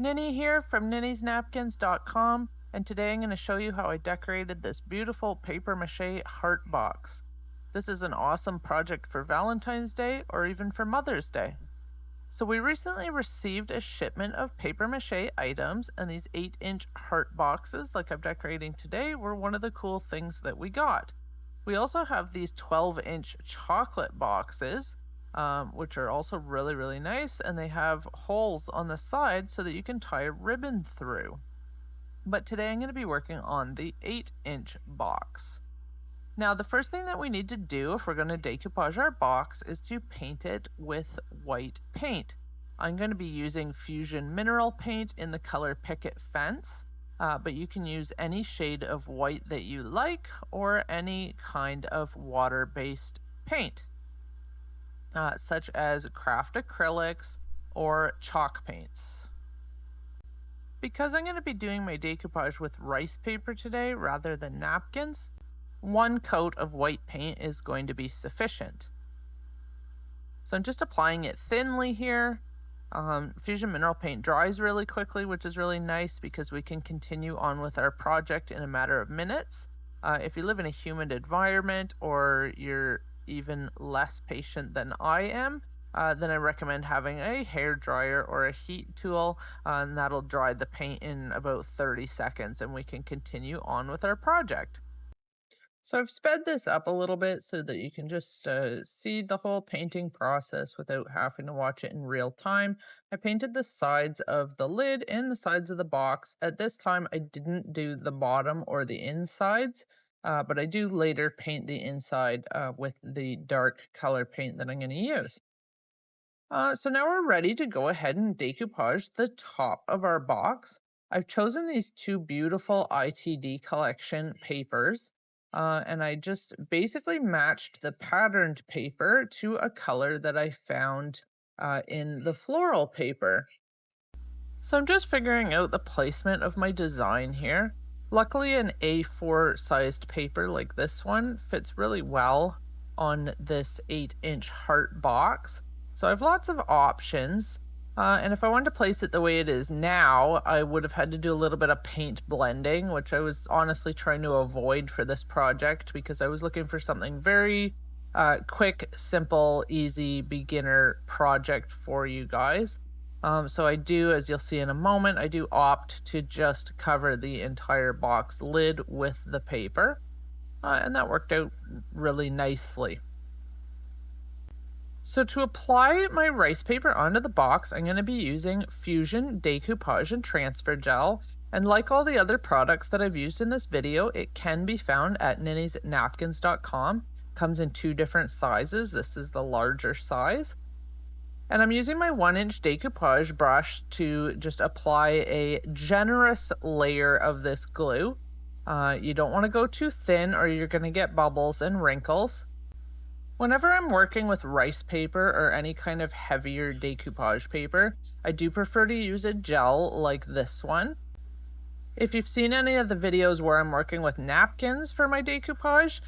Ninny here from ninnysnapkins.com, and today I'm going to show you how I decorated this beautiful paper mache heart box. This is an awesome project for Valentine's Day or even for Mother's Day. So we recently received a shipment of paper mache items, and these 8-inch heart boxes like I'm decorating today were one of the cool things that we got. We also have these 12-inch chocolate boxes, which are also really nice, and they have holes on the side so that you can tie a ribbon through. But today I'm going to be working on the 8-inch box. Now the first thing that we need to do if we're going to decoupage our box is to paint it with white paint. I'm going to be using Fusion Mineral Paint in the color Picket Fence, but you can use any shade of white that you like or any kind of water-based paint, such as craft acrylics or chalk paints. Because I'm going to be doing my decoupage with rice paper today rather than napkins, one coat of white paint is going to be sufficient. So I'm just applying it thinly here. Fusion Mineral Paint dries really quickly, which is really nice because we can continue on with our project in a matter of minutes. If you live in a humid environment or you're even less patient than I am, then I recommend having a hair dryer or a heat tool, and that'll dry the paint in about 30 seconds and we can continue on with our project. So I've sped this up a little bit so that you can just see the whole painting process without having to watch it in real time. I painted the sides of the lid and the sides of the box. At this time, I didn't do the bottom or the insides, but I do later paint the inside with the dark color paint that I'm going to use. So now we're ready to go ahead and decoupage the top of our box. I've chosen these two beautiful ITD collection papers. And I just basically matched the patterned paper to a color that I found in the floral paper. So I'm just figuring out the placement of my design here. Luckily, an A4 sized paper like this one fits really well on this 8-inch heart box. So I have lots of options. And if I wanted to place it the way it is now, I would have had to do a little bit of paint blending, which I was honestly trying to avoid for this project because I was looking for something very quick, simple, easy beginner project for you guys. So I do, as you'll see in a moment, I do opt to just cover the entire box lid with the paper, and that worked out really nicely. So to apply my rice paper onto the box, I'm going to be using Fusion Decoupage and Transfer Gel. And like all the other products that I've used in this video, it can be found at ninnysnapkins.com. Comes in two different sizes. This is the larger size. And I'm using my 1-inch decoupage brush to just apply a generous layer of this glue. You don't want to go too thin or you're going to get bubbles and wrinkles. Whenever I'm working with rice paper or any kind of heavier decoupage paper, I do prefer to use a gel like this one. If you've seen any of the videos where I'm working with napkins for my decoupage,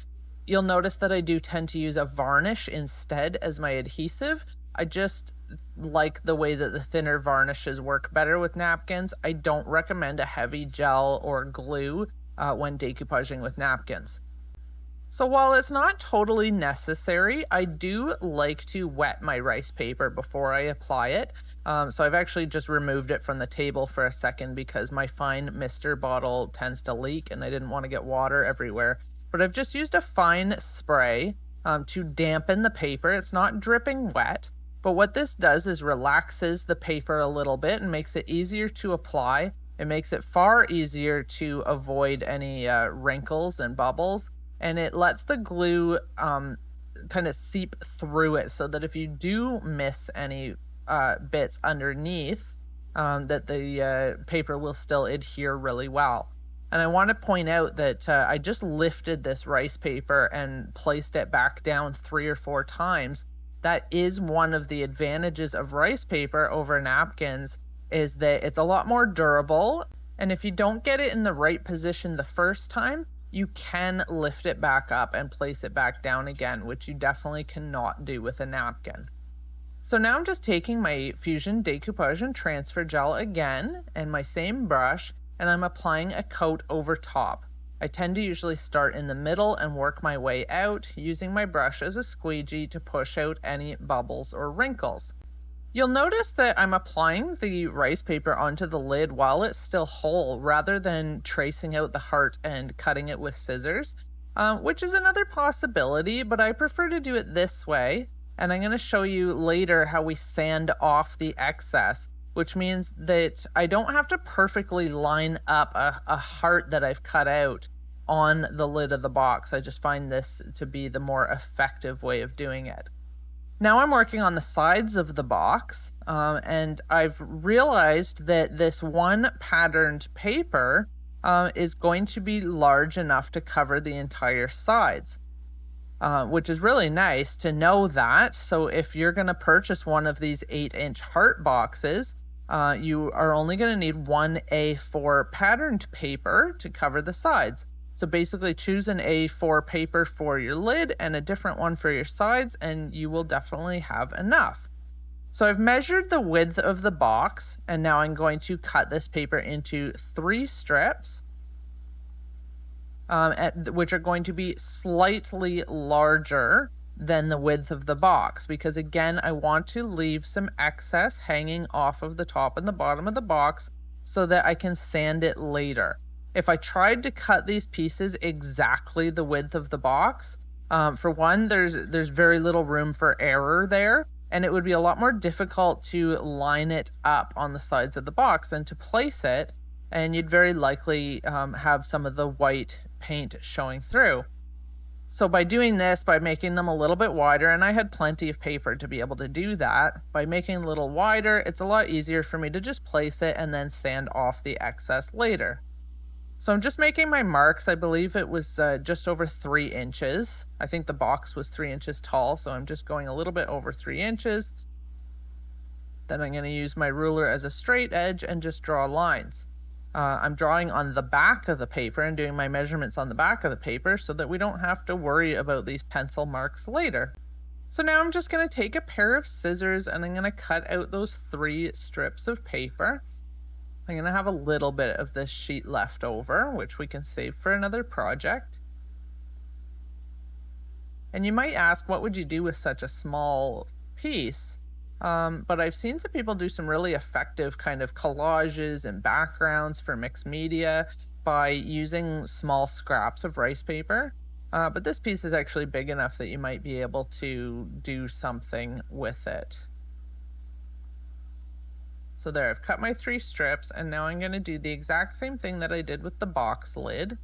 you'll notice that I do tend to use a varnish instead as my adhesive. I just like the way that the thinner varnishes work better with napkins. I don't recommend a heavy gel or glue when decoupaging with napkins. So while it's not totally necessary, I do like to wet my rice paper before I apply it. So I've actually just removed it from the table for a second because my fine mister bottle tends to leak and I didn't want to get water everywhere. But I've just used a fine spray to dampen the paper. It's not dripping wet, but what this does is relaxes the paper a little bit and makes it easier to apply. It makes it far easier to avoid any wrinkles and bubbles. And it lets the glue kind of seep through it so that if you do miss any bits underneath, that the paper will still adhere really well. And I want to point out that I just lifted this rice paper and placed it back down 3 or 4 times. That is one of the advantages of rice paper over napkins, is that it's a lot more durable. And if you don't get it in the right position the first time, you can lift it back up and place it back down again, which you definitely cannot do with a napkin. So now I'm just taking my Fusion Decoupage and Transfer Gel again and my same brush, and I'm applying a coat over top. I tend to usually start in the middle and work my way out, using my brush as a squeegee to push out any bubbles or wrinkles. You'll notice that I'm applying the rice paper onto the lid while it's still whole, rather than tracing out the heart and cutting it with scissors, which is another possibility, but I prefer to do it this way. And I'm going to show you later how we sand off the excess, which means that I don't have to perfectly line up a heart that I've cut out on the lid of the box. I just find this to be the more effective way of doing it. Now I'm working on the sides of the box, and I've realized that this one patterned paper is going to be large enough to cover the entire sides. Which is really nice to know that. So if you're going to purchase one of these 8-inch heart boxes, you are only going to need one A4 patterned paper to cover the sides. So basically choose an A4 paper for your lid and a different one for your sides, and you will definitely have enough. So I've measured the width of the box, and now I'm going to cut this paper into 3 strips. Which are going to be slightly larger than the width of the box, because again, I want to leave some excess hanging off of the top and the bottom of the box so that I can sand it later. If I tried to cut these pieces exactly the width of the box, for one, there's very little room for error there, and it would be a lot more difficult to line it up on the sides of the box and to place it, and you'd very likely have some of the white paint showing through. So by doing this, by making them a little bit wider, and I had plenty of paper to be able to do that, by making it a little wider, it's a lot easier for me to just place it and then sand off the excess later. So I'm just making my marks. I believe it was just over 3 inches. I think the box was 3 inches tall, so I'm just going a little bit over 3 inches. Then I'm going to use my ruler as a straight edge and just draw lines. I'm drawing on the back of the paper and doing my measurements on the back of the paper so that we don't have to worry about these pencil marks later. So now I'm just going to take a pair of scissors and I'm going to cut out those 3 strips of paper. I'm going to have a little bit of this sheet left over, which we can save for another project. And you might ask, what would you do with such a small piece? But I've seen some people do some really effective kind of collages and backgrounds for mixed media by using small scraps of rice paper. But this piece is actually big enough that you might be able to do something with it. So there, I've cut my 3 strips, and now I'm going to do the exact same thing that I did with the box lid.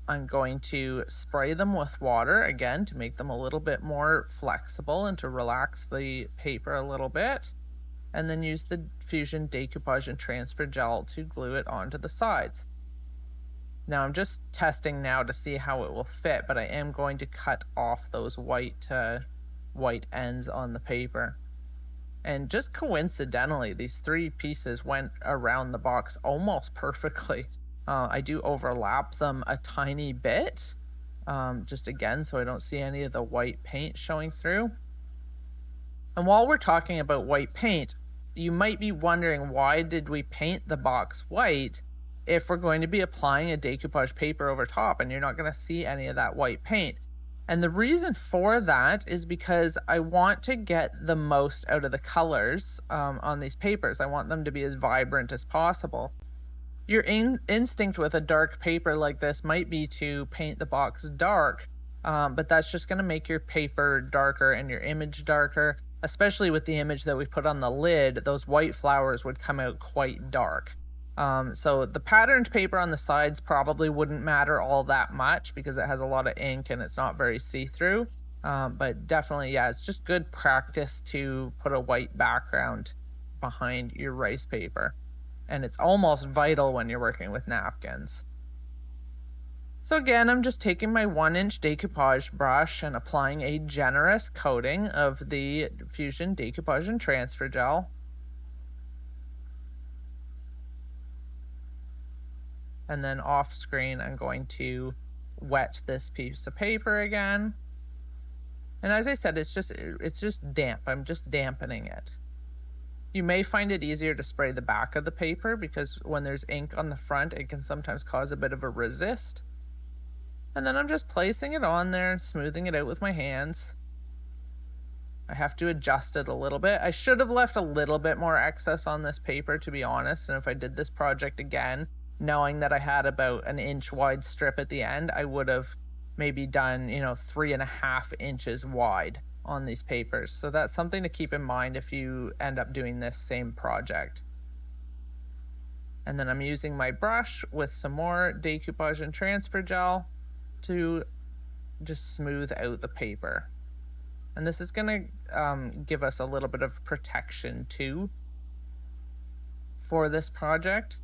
I'm going to spray them with water again to make them a little bit more flexible and to relax the paper a little bit, and then use the Fusion Decoupage and Transfer Gel to glue it onto the sides. Now I'm just testing now to see how it will fit, but I am going to cut off those white ends on the paper. And just coincidentally, these 3 pieces went around the box almost perfectly. I do overlap them a tiny bit, just again, so I don't see any of the white paint showing through. And while we're talking about white paint, you might be wondering, why did we paint the box white if we're going to be applying a decoupage paper over top and you're not going to see any of that white paint? And the reason for that is because I want to get the most out of the colors on these papers. I want them to be as vibrant as possible. Your instinct with a dark paper like this might be to paint the box dark, but that's just going to make your paper darker and your image darker, especially with the image that we put on the lid. Those white flowers would come out quite dark. So the patterned paper on the sides probably wouldn't matter all that much because it has a lot of ink and it's not very see-through. But definitely, yeah, it's just good practice to put a white background behind your rice paper. And it's almost vital when you're working with napkins. So again, I'm just taking my 1-inch decoupage brush and applying a generous coating of the Fusion Decoupage and Transfer Gel. And then off screen, I'm going to wet this piece of paper again. And as I said, it's just damp. I'm just dampening it. You may find it easier to spray the back of the paper because when there's ink on the front, it can sometimes cause a bit of a resist. And then I'm just placing it on there and smoothing it out with my hands. I have to adjust it a little bit. I should have left a little bit more excess on this paper, to be honest. And if I did this project again, knowing that I had about an inch wide strip at the end, I would have maybe done, 3.5 inches wide on these papers. So that's something to keep in mind if you end up doing this same project. And then I'm using my brush with some more decoupage and transfer gel to just smooth out the paper. And this is going to give us a little bit of protection too for this project.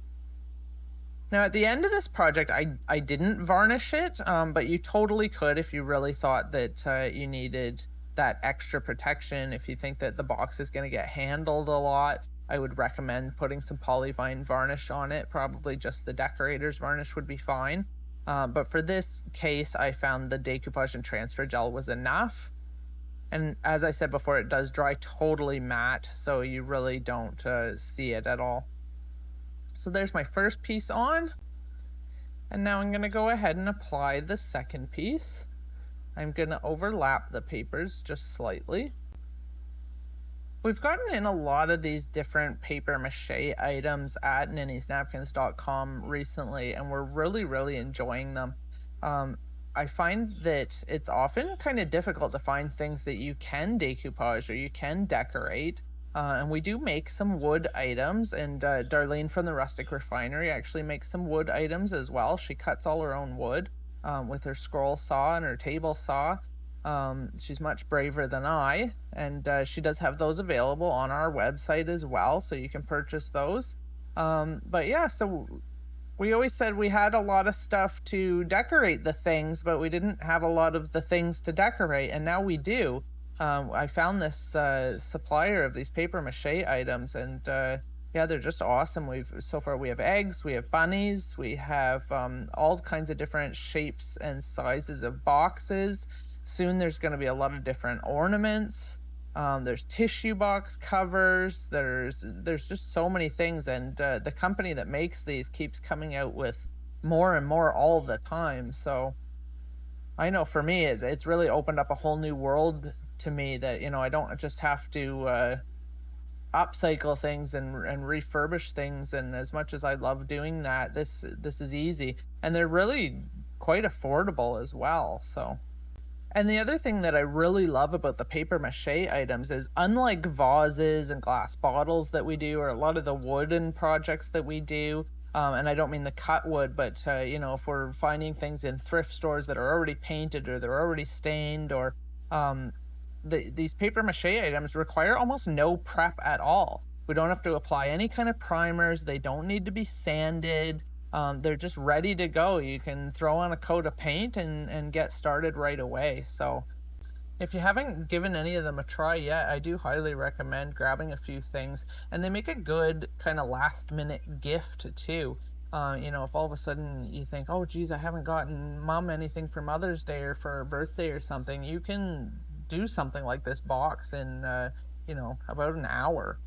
Now at the end of this project, I didn't varnish it, but you totally could if you really thought that you needed that extra protection. If you think that the box is going to get handled a lot, I would recommend putting some polyvine varnish on it. Probably just the decorator's varnish would be fine. But for this case, I found the decoupage and transfer gel was enough. And as I said before, it does dry totally matte, so you really don't see it at all. So there's my first piece on. And now I'm going to go ahead and apply the second piece. I'm going to overlap the papers just slightly. We've gotten in a lot of these different paper mache items at ninniesnapkins.com recently, and we're really enjoying them. I find that it's often kind of difficult to find things that you can decoupage or you can decorate. And we do make some wood items, and Darlene from the Rustic Refinery actually makes some wood items as well. She cuts all her own wood with her scroll saw and her table saw. She's much braver than I, and she does have those available on our website as well, so you can purchase those. But yeah, so we always said we had a lot of stuff to decorate the things, but we didn't have a lot of the things to decorate, and now we do. I found this supplier of these paper mache items, and yeah, they're just awesome. So far we have eggs, we have bunnies, we have all kinds of different shapes and sizes of boxes. Soon there's going to be a lot of different ornaments. There's tissue box covers. There's just so many things, and the company that makes these keeps coming out with more and more all the time. So I know for me, it's really opened up a whole new world to me that, I don't just have to upcycle things and refurbish things. And as much as I love doing that, this is easy, and they're really quite affordable as well. So. And the other thing that I really love about the paper mache items is, unlike vases and glass bottles that we do, or a lot of the wooden projects that we do, and I don't mean the cut wood, but if we're finding things in thrift stores that are already painted or they're already stained, or these paper mache items require almost no prep at all. We don't have to apply any kind of primers. They don't need to be sanded. They're just ready to go. You can throw on a coat of paint and get started right away. So if you haven't given any of them a try yet, I do highly recommend grabbing a few things, and they make a good kind of last minute gift too. If all of a sudden you think, oh geez, I haven't gotten mom anything for Mother's Day or for her birthday or something, you can do something like this box in about an hour,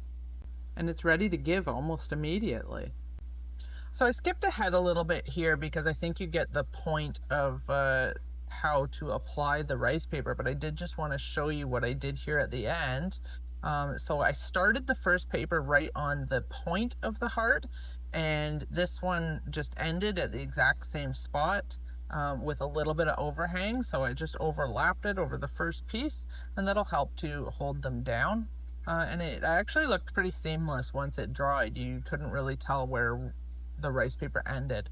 and it's ready to give almost immediately. So I skipped ahead a little bit here because I think you get the point of how to apply the rice paper, but I did just want to show you what I did here at the end. So I started the first paper right on the point of the heart, and this one just ended at the exact same spot with a little bit of overhang. So I just overlapped it over the first piece, and that'll help to hold them down. And it actually looked pretty seamless once it dried. You couldn't really tell where the rice paper ended.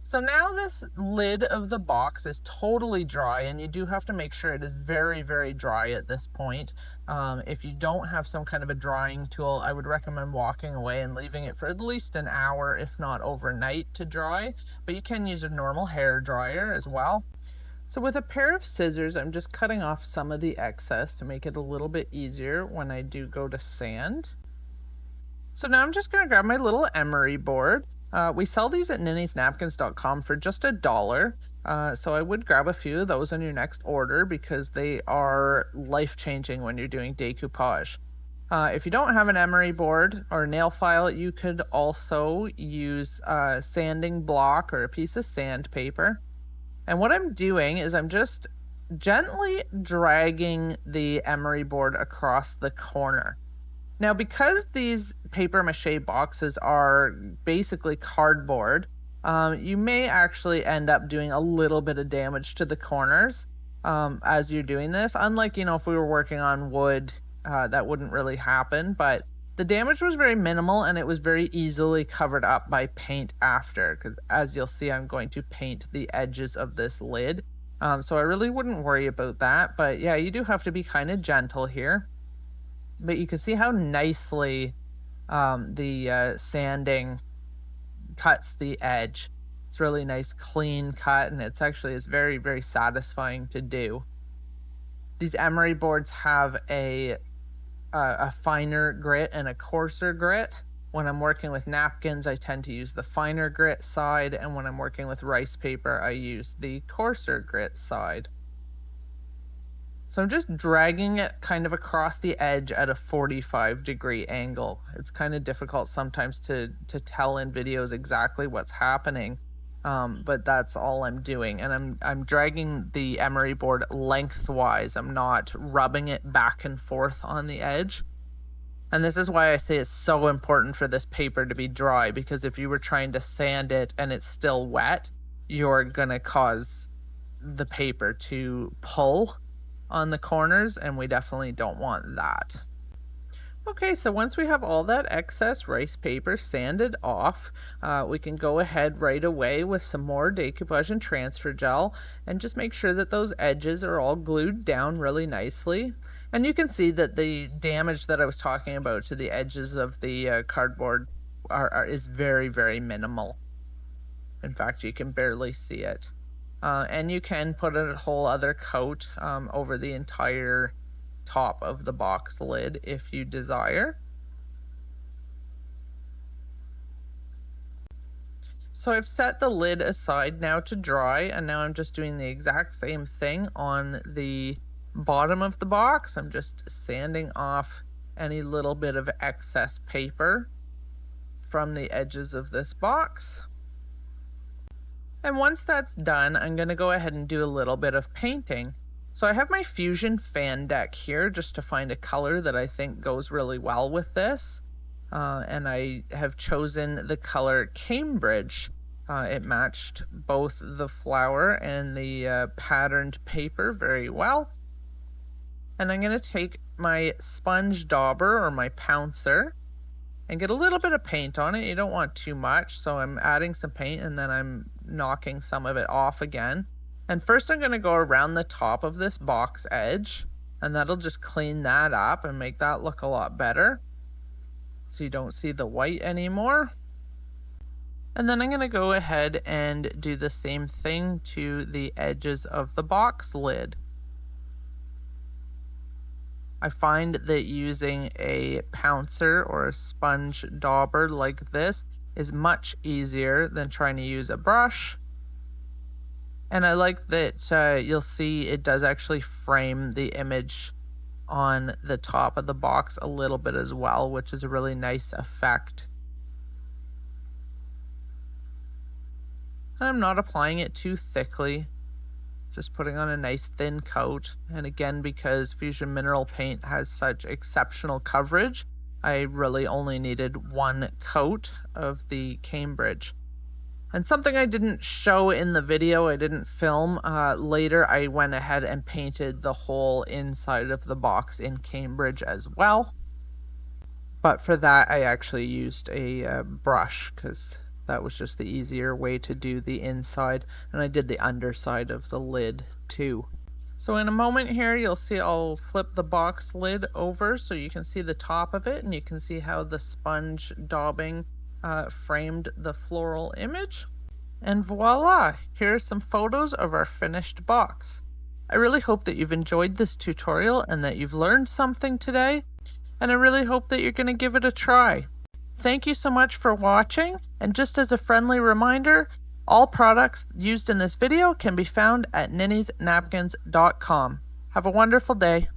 So now this lid of the box is totally dry, and you do have to make sure it is very dry at this point. If you don't have some kind of a drying tool, I would recommend walking away and leaving it for at least an hour, if not overnight, to dry. But you can use a normal hair dryer as well. So with a pair of scissors, I'm just cutting off some of the excess to make it a little bit easier when I do go to sand. So now I'm just going to grab my little emery board. We sell these at ninniesnapkins.com for just $1. So I would grab a few of those in your next order because they are life-changing when you're doing decoupage. If you don't have an emery board or nail file, you could also use a sanding block or a piece of sandpaper. And what I'm doing is I'm just gently dragging the emery board across the corner. Now, because these paper mache boxes are basically cardboard, you may actually end up doing a little bit of damage to the corners as you're doing this. Unlike, if we were working on wood, that wouldn't really happen. But the damage was very minimal and it was very easily covered up by paint after. Because as you'll see, I'm going to paint the edges of this lid. So I really wouldn't worry about that. But yeah, you do have to be kind of gentle here. But you can see how nicely the sanding cuts the edge. It's really nice, clean cut, and it's very, very satisfying to do. These emery boards have a finer grit and a coarser grit. When I'm working with napkins, I tend to use the finer grit side, and when I'm working with rice paper, I use the coarser grit side. So I'm just dragging it kind of across the edge at a 45-degree angle. It's kind of difficult sometimes to tell in videos exactly what's happening, but that's all I'm doing. And I'm dragging the emery board lengthwise. I'm not rubbing it back and forth on the edge. And this is why I say it's so important for this paper to be dry, because if you were trying to sand it and it's still wet, you're gonna cause the paper to pull on the corners, and we definitely don't want that. Okay, so once we have all that excess rice paper sanded off, we can go ahead right away with some more decoupage and transfer gel and just make sure that those edges are all glued down really nicely. And you can see that the damage that I was talking about to the edges of the cardboard is very, very minimal. In fact, you can barely see it. And you can put a whole other coat over the entire top of the box lid if you desire. So I've set the lid aside now to dry, and now I'm just doing the exact same thing on the bottom of the box. I'm just sanding off any little bit of excess paper from the edges of this box. And once that's done, I'm going to go ahead and do a little bit of painting. So I have my Fusion fan deck here just to find a color that I think goes really well with this. And I have chosen the color Cambridge. It matched both the flower and the patterned paper very well. And I'm going to take my sponge dauber or my pouncer and get a little bit of paint on it. You don't want too much, so I'm adding some paint and then I'm knocking some of it off again. And first I'm going to go around the top of this box edge, and that'll just clean that up and make that look a lot better, so you don't see the white anymore. And then I'm going to go ahead and do the same thing to the edges of the box lid. I find that using a pouncer or a sponge dauber like this is much easier than trying to use a brush. And I like that you'll see it does actually frame the image on the top of the box a little bit as well, which is a really nice effect. And I'm not applying it too thickly, just putting on a nice thin coat. And again, because Fusion Mineral Paint has such exceptional coverage, I really only needed one coat of the Cambridge. And something I didn't show in the video, I didn't film, later I went ahead and painted the whole inside of the box in Cambridge as well. But for that, I actually used a brush because that was just the easier way to do the inside. And I did the underside of the lid too. So in a moment here, you'll see I'll flip the box lid over so you can see the top of it, and you can see how the sponge daubing framed the floral image. And voila, here are some photos of our finished box. I really hope that you've enjoyed this tutorial and that you've learned something today, and I really hope that you're going to give it a try. Thank you so much for watching, and just as a friendly reminder, All products used in this video can be found at ninnysnapkins.com. Have a wonderful day.